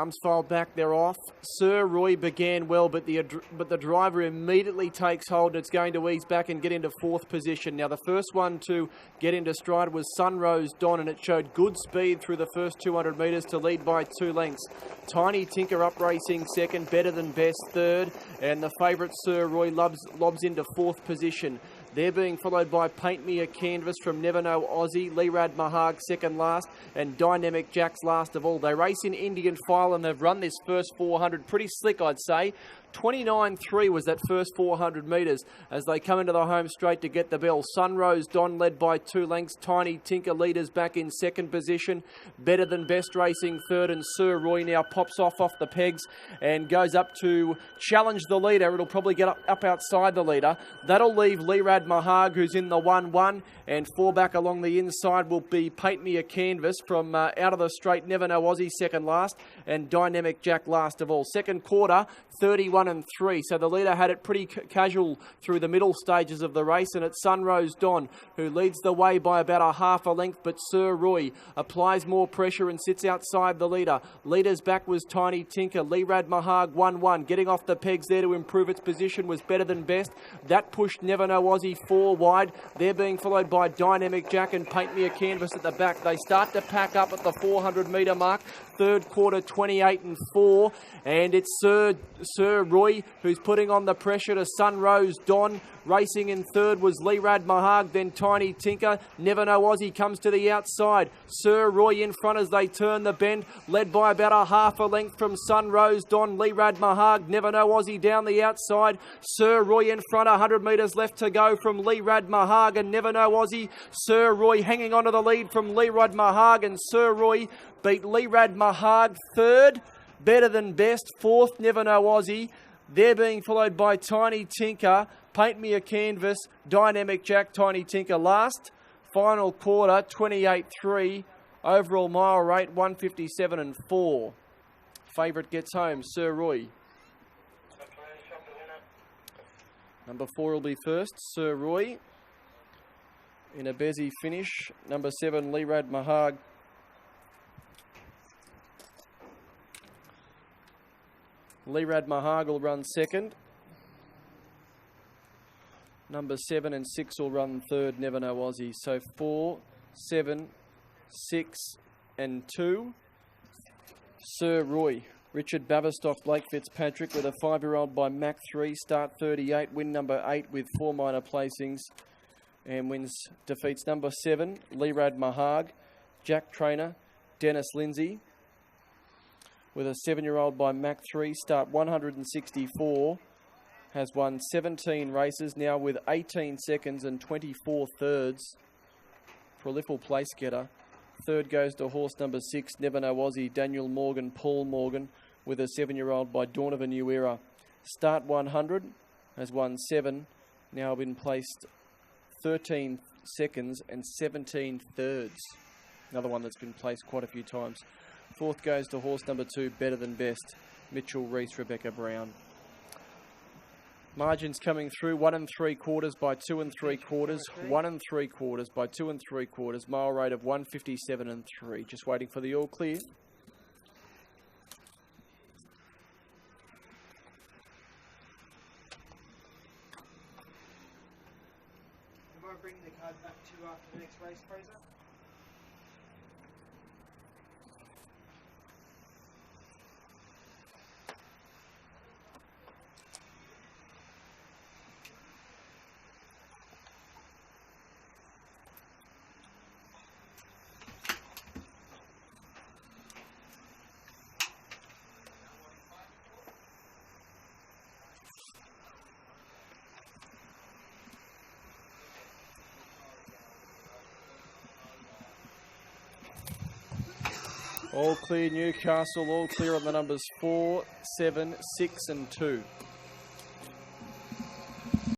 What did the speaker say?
arms filed back, they're off. Sir Roy began well, but the driver immediately takes hold and it's going to ease back and get into fourth position. Now the first one to get into stride was Sunrose Dawn, and it showed good speed through the first 200 metres to lead by 2 lengths. Tiny Tinker up racing second, Better Than Best third, and the favourite Sir Roy lobs into fourth position. They're being followed by Paint Me a Canvas from Never Know Aussie, Leerad Mahag second last, and Dynamic Jack's last of all. They race in Indian file and they've run this first 400 pretty slick, I'd say. 29.3 was that first 400 metres as they come into the home straight to get the bell. Sunrose Dawn led by 2 lengths. Tiny Tinker leaders back in second position. Better Than Best racing third, and Sir Roy now pops off the pegs and goes up to challenge the leader. It'll probably get up outside the leader. That'll leave Leerad Mahag, who's in the 1-1, and 4 back along the inside will be Paint Me a Canvas from out of the straight. Never Know Aussie second last, and Dynamic Jack last of all. Second quarter, 31-3. So the leader had it pretty casual through the middle stages of the race, and it's Sunrose Dawn who leads the way by about a half a length, but Sir Roy applies more pressure and sits outside the leader. Leader's back was Tiny Tinker. Leerad Mahag 1-1. Getting off the pegs there to improve its position was Better Than Best. That pushed Never Know Aussie 4 wide. They're being followed by Dynamic Jack and Paint Me a Canvas at the back. They start to pack up at the 400 metre mark. Third quarter, 28-4, and it's Sir Roy who's putting on the pressure to Sunrose Dawn. Racing in third was Leerad Mahag, then Tiny Tinker. Never Know Aussie comes to the outside. Sir Roy in front as they turn the bend, led by about a half a length from Sunrose Dawn. Leerad Mahag, Never Know Aussie down the outside. Sir Roy in front, 100 metres left to go from Leerad Mahag and Never Know Aussie. Sir Roy hanging on to the lead from Leerad Mahag, and Sir Roy beat Leerad Mahag third. Better Than Best fourth, Never Know Aussie. They're being followed by Tiny Tinker, Paint Me a Canvas, Dynamic Jack, Tiny Tinker last. Final quarter, 28-3. Overall mile rate, 157-4. Favourite gets home, Sir Roy. Number 4 will be first, Sir Roy. In a Bezzy finish, number 7, Leerad Mahag. Leerad Mahag will run second. Number 7 and 6 will run third, Never Know Aussie. So 4, 7, 6 and 2. Sir Roy. Richard Bavistock, Blake Fitzpatrick with a 5-year-old by Mac 3. Start 38, win number 8 with 4 minor placings. And defeats number 7, Leerad Mahag. Jack Trainer, Dennis Lindsay. With a 7-year-old by Mac 3, start 164, has won 17 races, now with 18 seconds and 24 thirds. Prolific place getter. Third goes to horse number 6, Never Know Aussie, Daniel Morgan, Paul Morgan, with a 7-year-old by Dawn of a New Era. Start 100, has won 7, now been placed 13 seconds and 17 thirds. Another one that's been placed quite a few times. Fourth goes to horse number 2, Better Than Best, Mitchell Reese, Rebecca Brown. Margins coming through, 1 3/4 by 2 3/4, 1 3/4 by 2 3/4, mile rate of 157-3. Just waiting for the all clear. Am I bringing the card back to you after the next race, Fraser? All clear Newcastle, all clear on the numbers 4, 7, 6 and 2.